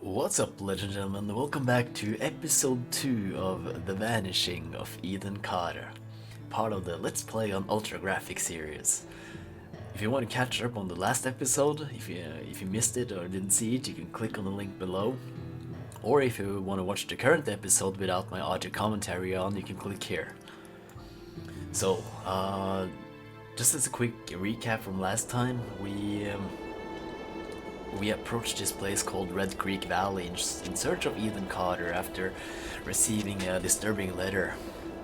What's up, ladies and gentlemen? Welcome back to episode 2 of The Vanishing of Ethan Carter, part of the Let's Play on Ultra Graphic series. If you want to catch up on the last episode, if you missed it or didn't see it, you can click on the link below. Or if you want to watch the current episode without my audio commentary on, you can click here. So, just as a quick recap from last time, we approached this place called Red Creek Valley in search of Ethan Carter after receiving a disturbing letter.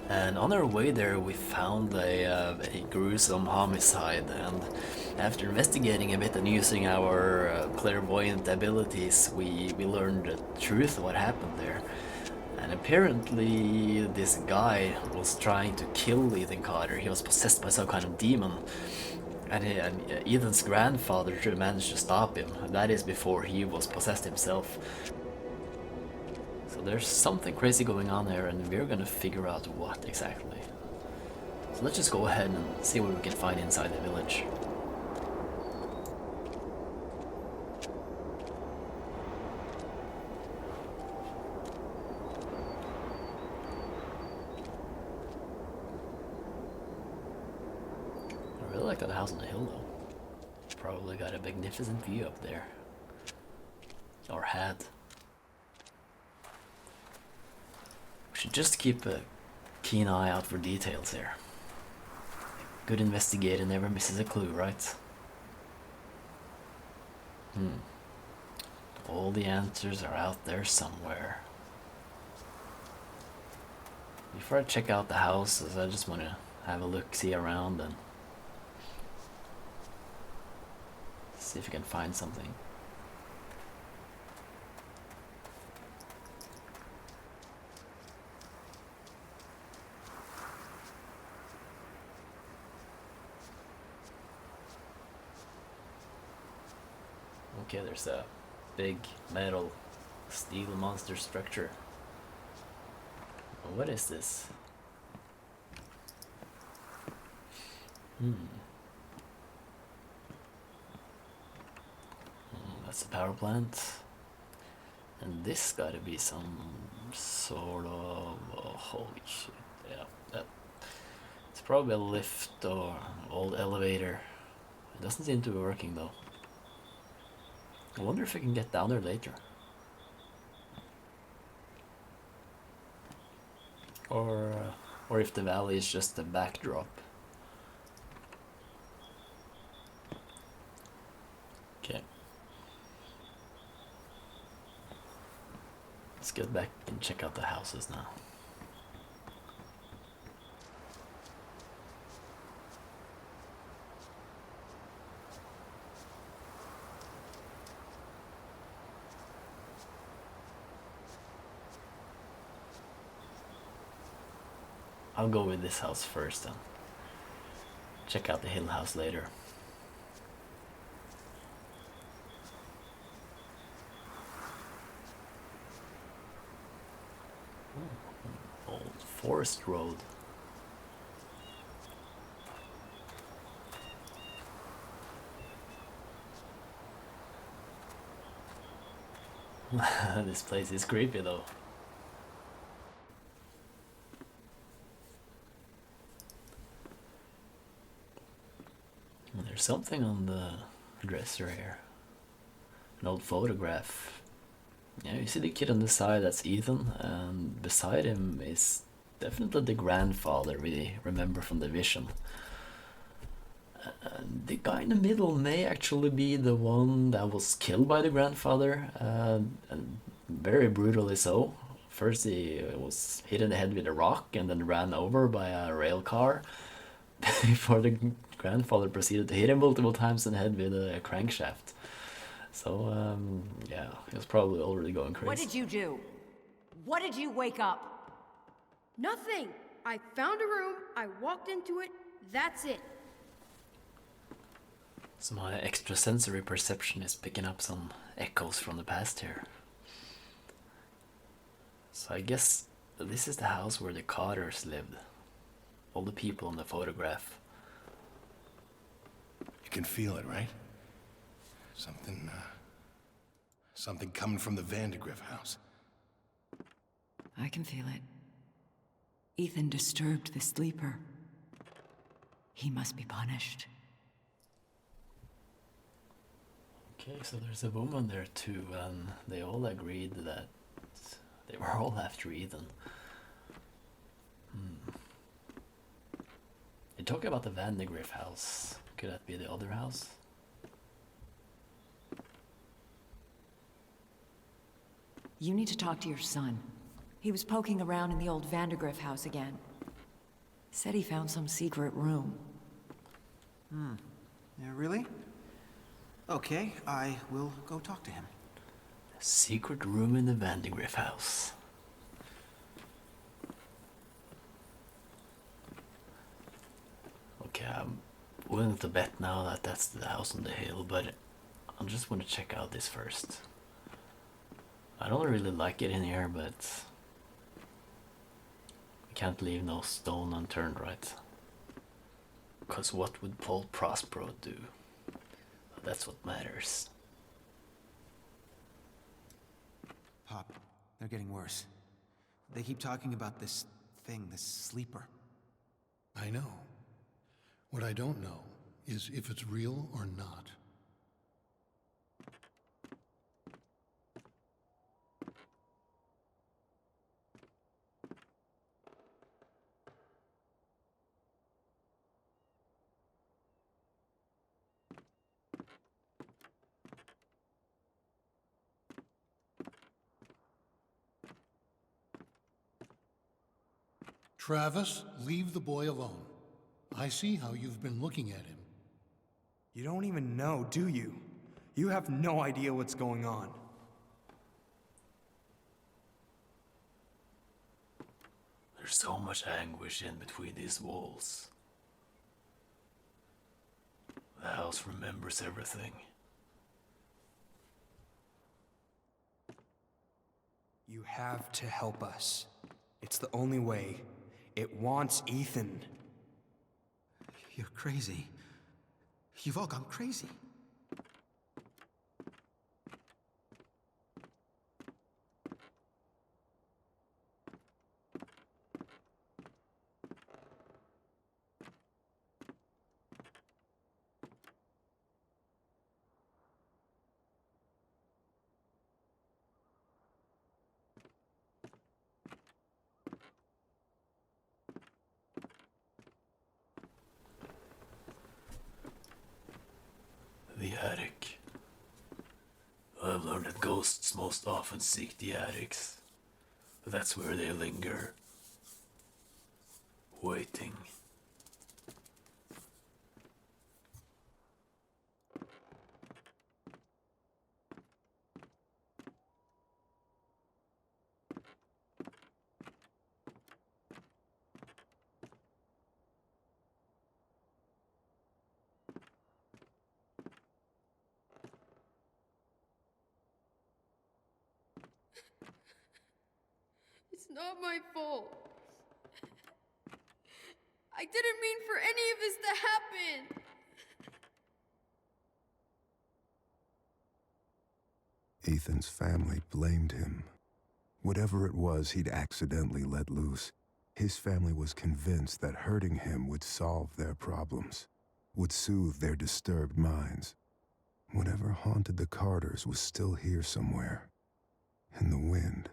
And on our way there we found a gruesome homicide, and after investigating a bit and using our clairvoyant abilities, we learned the truth of what happened there. And apparently this guy was trying to kill Ethan Carter. He was possessed by some kind of demon. And Ethan's grandfather should have managed to stop him. That is before he was possessed himself. So there's something crazy going on here, and we're gonna figure out what exactly. So let's just go ahead and see what we can find inside the village. I really like that house on the hill though. Probably got a magnificent view up there. Or had. We should just keep a keen eye out for details here. Good investigator never misses a clue, right? All the answers are out there somewhere. Before I check out the houses, I just want to have a look, see around, and see if we can find something. Okay, there's a big metal steel monster structure. What is this? That's the power plant. And this gotta be some sort of... holy shit. Yeah, it's probably a lift or old elevator. It doesn't seem to be working though. I wonder if I can get down there later. Or if the valley is just a backdrop. Okay. Let's get back and check out the houses now. I'll go with this house first and check out the hill house later. Old forest road. This place is creepy though. There's something on the dresser here. An old photograph. Yeah, you see the kid on the side, that's Ethan, and beside him is definitely the grandfather we remember from the vision. And the guy in the middle may actually be the one that was killed by the grandfather, and very brutally so. First he was hit in the head with a rock and then ran over by a rail car before the grandfather proceeded to hit him multiple times in the head with a crankshaft. So, yeah, he was probably already going crazy. What did you do? What did you wake up? Nothing. I found a room, I walked into it, that's it. So my extrasensory perception is picking up some echoes from the past here. So I guess this is the house where the Carters lived. All the people in the photograph. You can feel it, right? Something Something coming from the Vandegriff house. I can feel it. Ethan disturbed the sleeper. He must be punished. Okay, so there's a woman there too, and they all agreed that they were all after Ethan. They talk about the Vandegriff house. Could that be the other house? You need to talk to your son. He was poking around in the old Vandegriff house again. Said he found some secret room. Yeah, really? Okay, I will go talk to him. A secret room in the Vandegriff house. Okay, I'm willing to bet now that that's the house on the hill, but I just want to check out this first. I don't really like it in here, but we can't leave no stone unturned, right? Because what would Paul Prospero do? That's what matters. Pop, they're getting worse. They keep talking about this thing, this sleeper. I know. What I don't know is if it's real or not. Travis, leave the boy alone. I see how you've been looking at him. You don't even know, do you? You have no idea what's going on. There's so much anguish in between these walls. The house remembers everything. You have to help us. It's the only way. It wants Ethan. You're crazy. You've all gone crazy. The attic. I've learned that ghosts most often seek the attics. But that's where they linger. Waiting. It's not my fault. I didn't mean for any of this to happen. Ethan's family blamed him. Whatever it was he'd accidentally let loose, his family was convinced that hurting him would solve their problems, would soothe their disturbed minds. Whatever haunted the Carters was still here somewhere, in the wind.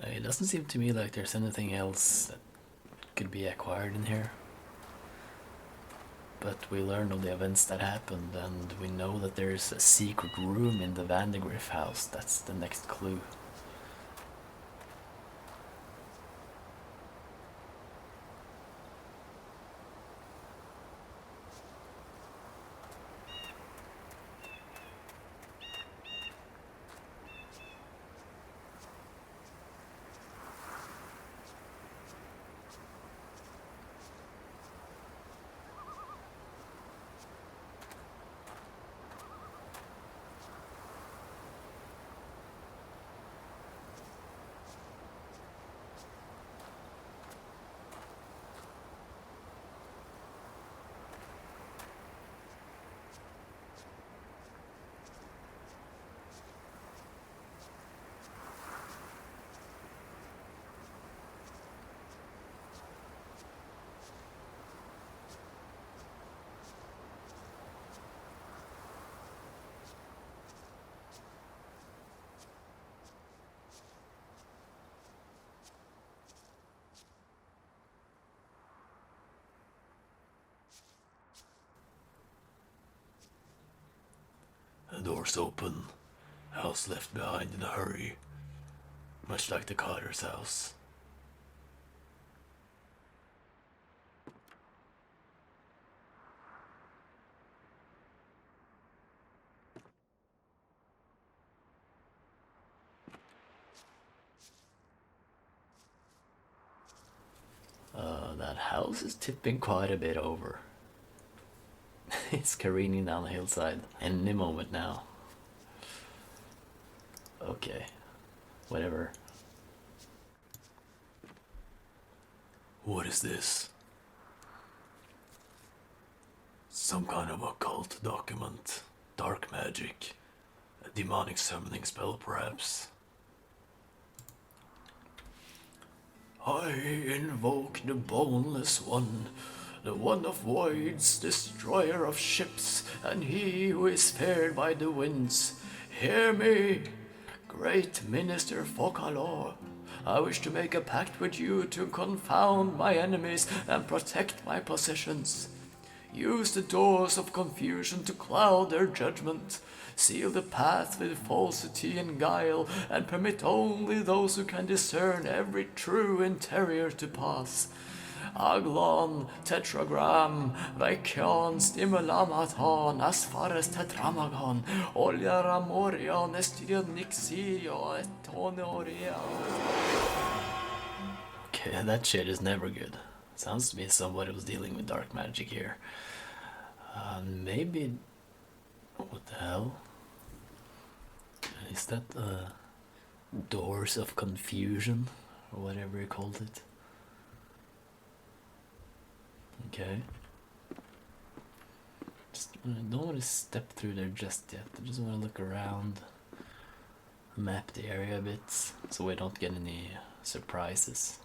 It doesn't seem to me like there's anything else that could be acquired in here. But we learn of the events that happened, and we know that there's a secret room in the Vandegriff house. That's the next clue. The door's open. House left behind in a hurry. Much like the Carter's house. That house is tipping quite a bit over. It's careening down the hillside any moment now. Okay, whatever. What is this? Some kind of occult document. Dark magic. A demonic summoning spell, perhaps. I invoke the Boneless One, the one of voids, destroyer of ships, and he who is feared by the winds. Hear me, great Minister Fokalor. I wish to make a pact with you to confound my enemies and protect my possessions. Use the doors of confusion to cloud their judgment. Seal the path with falsity and guile, and permit only those who can discern every true interior to pass. Aglon, tetragram, vaikon, stimulamatan, asfares tetramagon, oliaramorion, estion nixirio, etonoria. Okay, that shit is never good. Sounds to me somebody was dealing with dark magic here. Maybe... What the hell? Is that Doors of Confusion? Or whatever you called it. Okay. I don't want to step through there just yet. I just want to look around. Map the area a bit. So we don't get any surprises.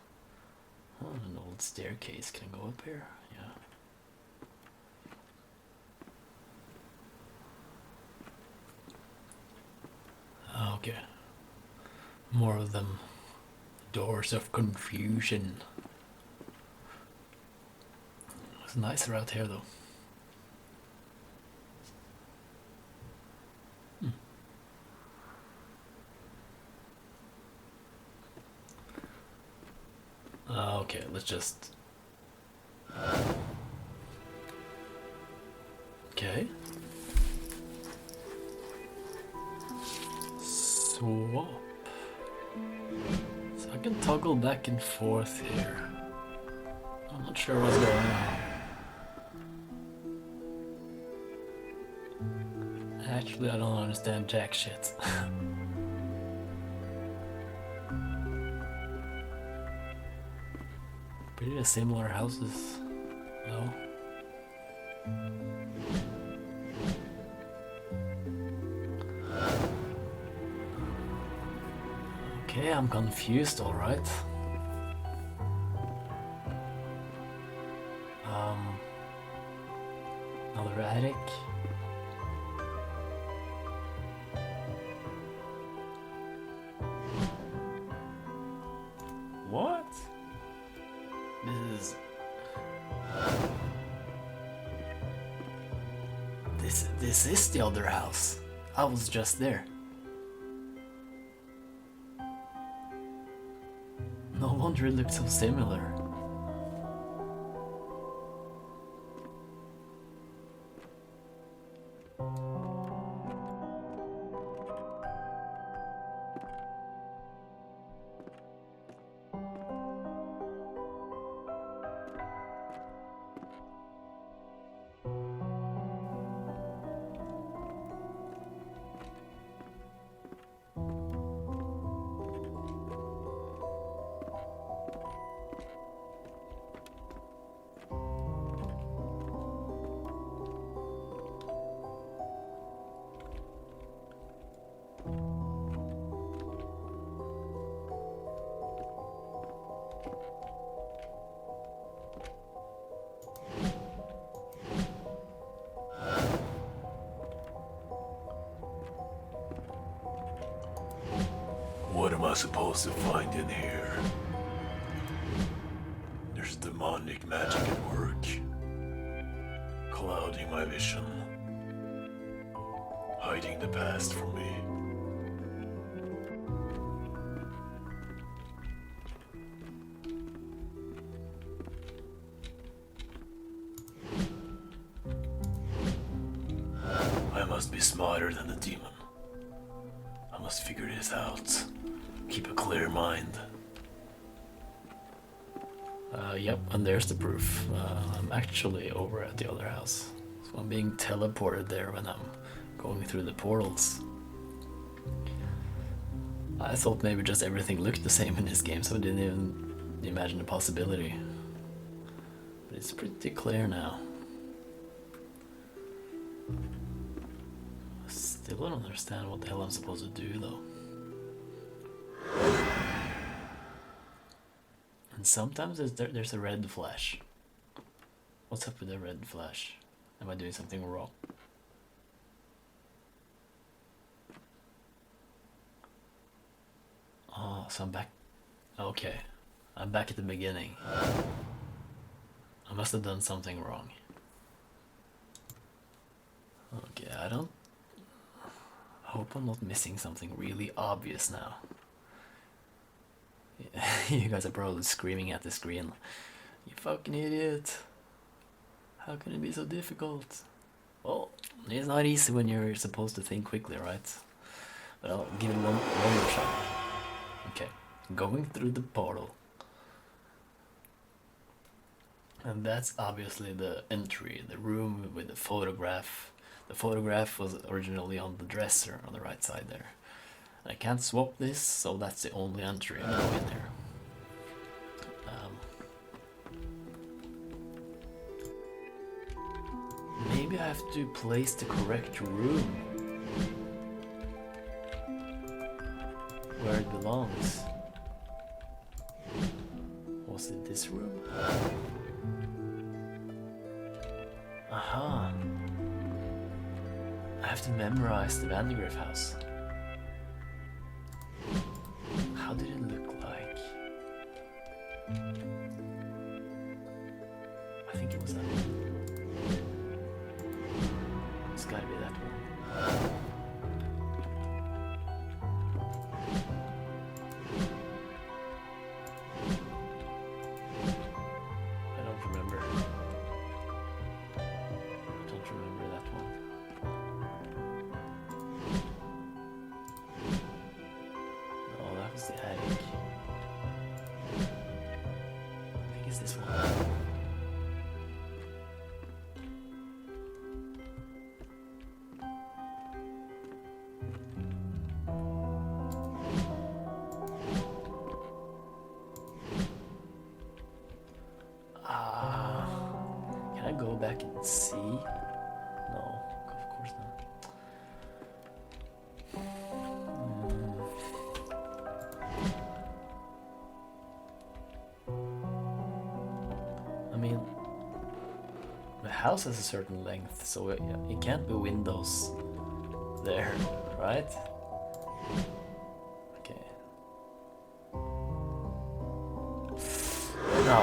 Oh, an old staircase. Can I go up here? Yeah. Okay. More of them. Doors of Confusion. It's nicer out here though. Okay, let's just... Okay. Swap. So I can toggle back and forth here. I'm not sure what's going on. Actually, I don't understand jack shit. Pretty similar houses, no? Okay, I'm confused, alright. Another attic. What? This is the other house. I was just there. No wonder it looked so similar. What am I supposed to find in here? There's demonic magic at work, clouding my vision. I hiding the past from me. I must be smarter than the demon. I must figure this out. Keep a clear mind. Yep, and there's the proof. I'm actually over at the other house. So I'm being teleported there when I'm going through the portals. I thought maybe just everything looked the same in this game, so I didn't even imagine the possibility. But it's pretty clear now. I still don't understand what the hell I'm supposed to do though. And sometimes there's a red flash. What's up with the red flash? Am I doing something wrong? Oh, so I'm back. Okay, I'm back at the beginning. I must have done something wrong. Okay, I hope I'm not missing something really obvious now. Yeah, you guys are probably screaming at the screen. You fucking idiot. How can it be so difficult? Well, it's not easy when you're supposed to think quickly, right? But I'll give it one more shot. Okay, going through the portal. And that's obviously the entry, the room with the photograph. The photograph was originally on the dresser on the right side there. I can't swap this, so that's the only entry I know in there. Maybe I have to place the correct room where it belongs. Was it this room? Aha! I have to memorize the Vandegriff house. How did it look like? I think it was that one. It's gotta be that one. I don't remember. I don't remember that one. Oh, that was the attic. I think it's this one. Can I go back and see? No, of course not. I mean, the house has a certain length, so it can't be windows there, right? Okay. No,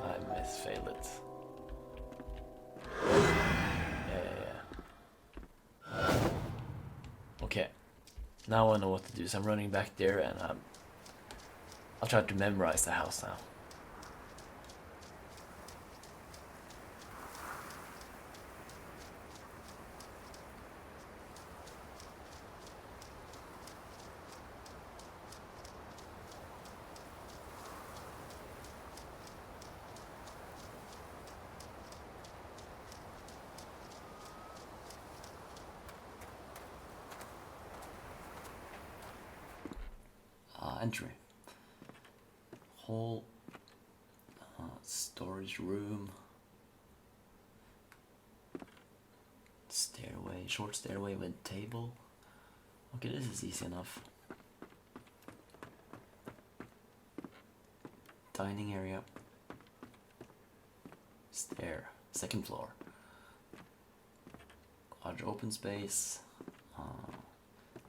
I misfailed it. Yeah. Okay, now I know what to do. So I'm running back there, and I'll try to memorize the house now. Entry. Whole storage room. Stairway, short stairway with table. Okay, this is easy enough. Dining area. Stair, second floor. Large open space.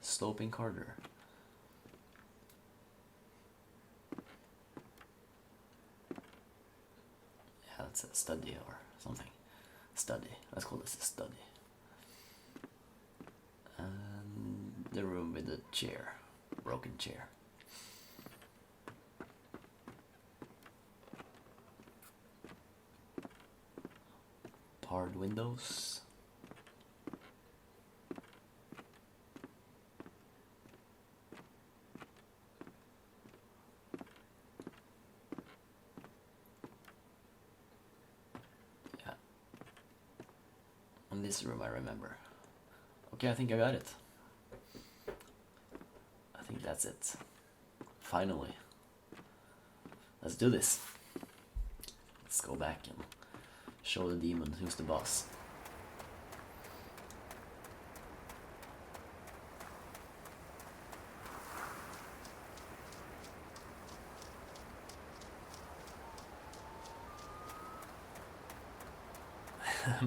Sloping corridor. It's a study or something. Study. Let's call this a study. the chair. Broken chair. Barred windows. Yeah. In this room I remember. Okay, I think I got it. I think that's it. Finally. Let's do this. Let's go back and show the demon who's the boss.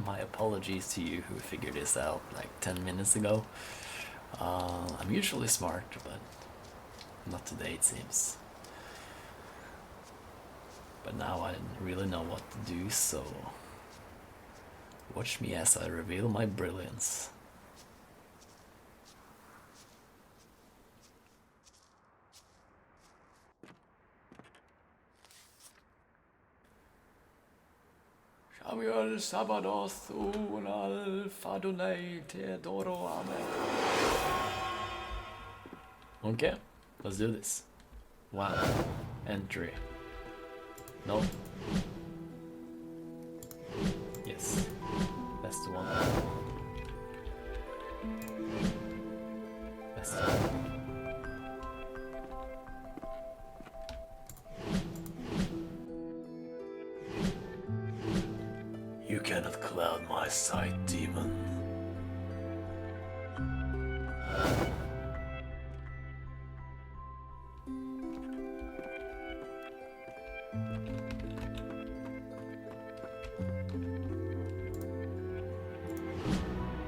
My apologies to you who figured this out like 10 minutes ago. I'm usually smart, but not today it seems. But now I really know what to do, so watch me as I reveal my brilliance. Samuel Sabados Unal Fadonai Teodoro Amen. Okay, let's do this. Wow. Entry. No. Yes. That's the one. That's the one. You cannot cloud my sight, demon.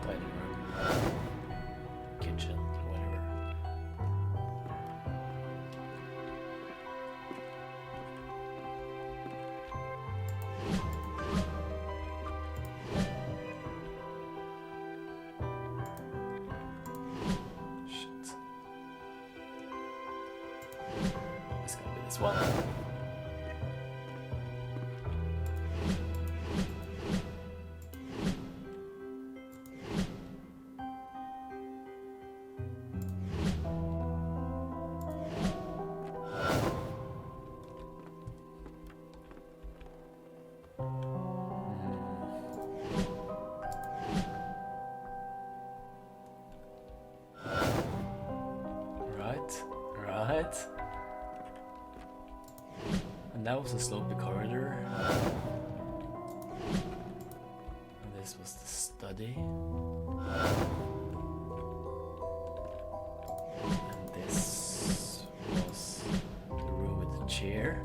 Dining room, kitchen, whatever. Shit. It's gonna be this one. Right. And that was a slopey corridor. And this was the study. And this was the room with the chair.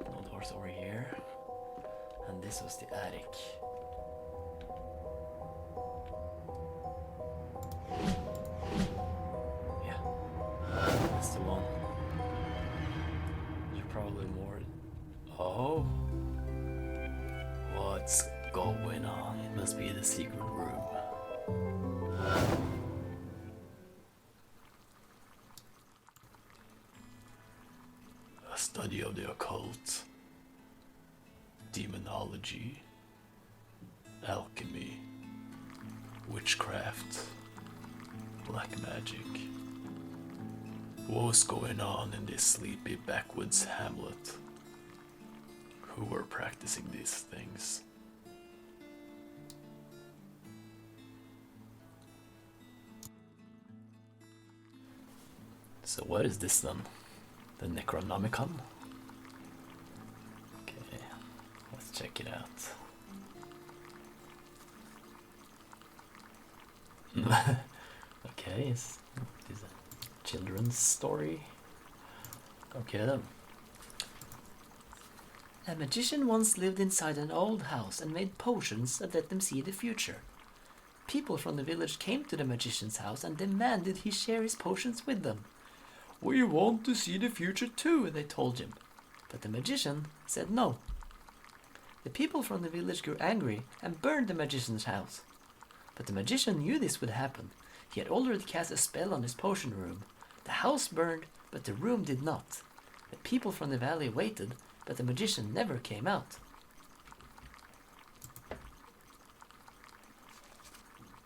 No doors over here. And this was the attic. Yeah, that's the one. You're probably more. Oh, what's going on? It must be the secret room. A study of the occult, demonology, alchemy, witchcraft, black magic. What was going on in this sleepy backwoods hamlet? Who were practicing these things? So what is this then? The Necronomicon? Okay, let's check it out. Okay, is a children's story? Okay then. A magician once lived inside an old house and made potions that let them see the future. People from the village came to the magician's house and demanded he share his potions with them. "We want to see the future too," they told him. But the magician said no. The people from the village grew angry and burned the magician's house. But the magician knew this would happen. He had already cast a spell on his potion room. The house burned, but the room did not. The people from the valley waited, but the magician never came out.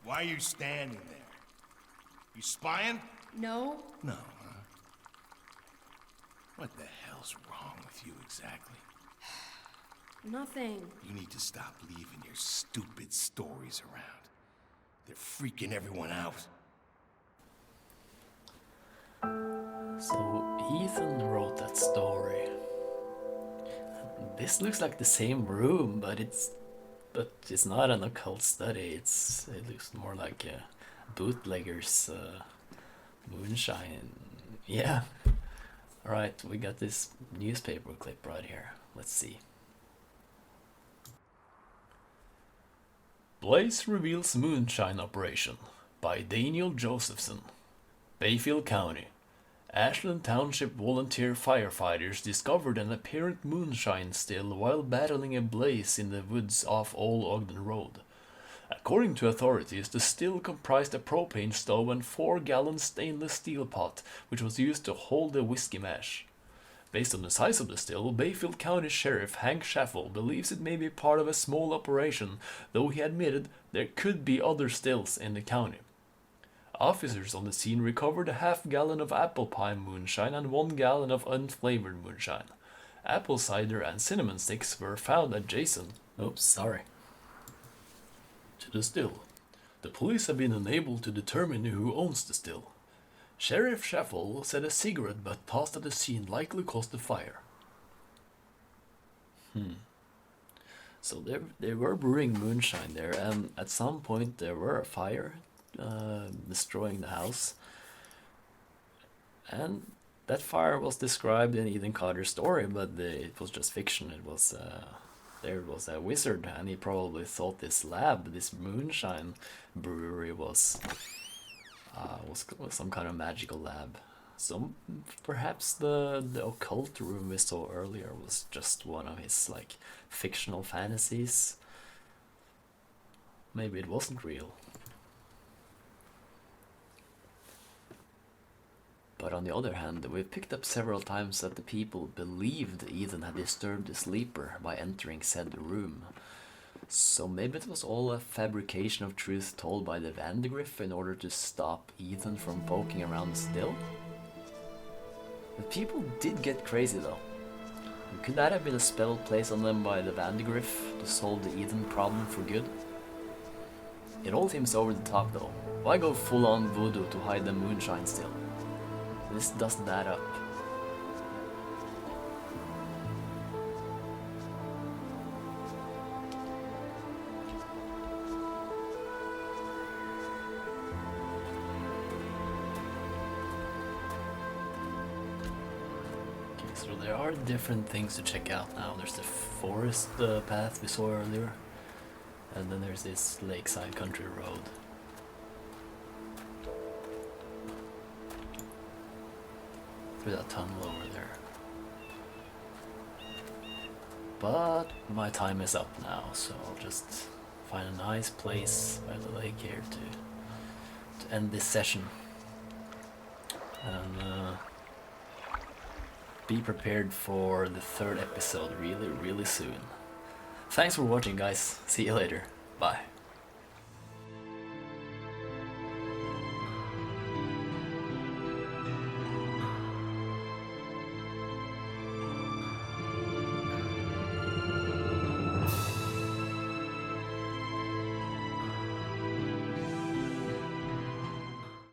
Why are you standing there? You spying? No, No, huh? What the hell's wrong with you exactly? nothing. You need to stop leaving your stupid stories around. They're freaking everyone out. So Ethan wrote that story. This looks like the same room, but it's not an occult study. It looks more like a bootlegger's moonshine. Yeah. All right, we got this newspaper clip right here. Let's see. Blaze reveals moonshine operation by Daniel Josephson. Bayfield County. Ashland Township volunteer firefighters discovered an apparent moonshine still while battling a blaze in the woods off Old Ogden Road. According to authorities, the still comprised a propane stove and 4-gallon stainless steel pot, which was used to hold the whiskey mash. Based on the size of the still, Bayfield County Sheriff Hank Schaffel believes it may be part of a small operation, though he admitted there could be other stills in the county. Officers on the scene recovered a half-gallon of apple pie moonshine and 1 gallon of unflavored moonshine. Apple cider and cinnamon sticks were found adjacent to the still. The police have been unable to determine who owns the still. Sheriff Schaffel said a cigarette butt tossed at the scene likely caused the fire. So they were brewing moonshine there, and at some point there were a fire destroying the house. And that fire was described in Ethan Carter's story, but it was just fiction. It was there was a wizard, and he probably thought this moonshine brewery was some kind of magical lab. So perhaps the occult room we saw earlier was just one of his like fictional fantasies. Maybe it wasn't real. But on the other hand, we've picked up several times that the people believed Ethan had disturbed the sleeper by entering said room. So maybe it was all a fabrication of truth told by the Vandegriff in order to stop Ethan from poking around still? The people did get crazy though. Could that have been a spell placed on them by the Vandegriff to solve the Ethan problem for good? It all seems over the top though. Why go full on voodoo to hide the moonshine still? This doesn't add up. Okay, so there are different things to check out now. There's the forest path we saw earlier, and then there's this lakeside country road. Through that tunnel over there. But my time is up now, so I'll just find a nice place by the lake here to end this session. And be prepared for the 3rd episode really soon. Thanks for watching, guys. See you later. Bye.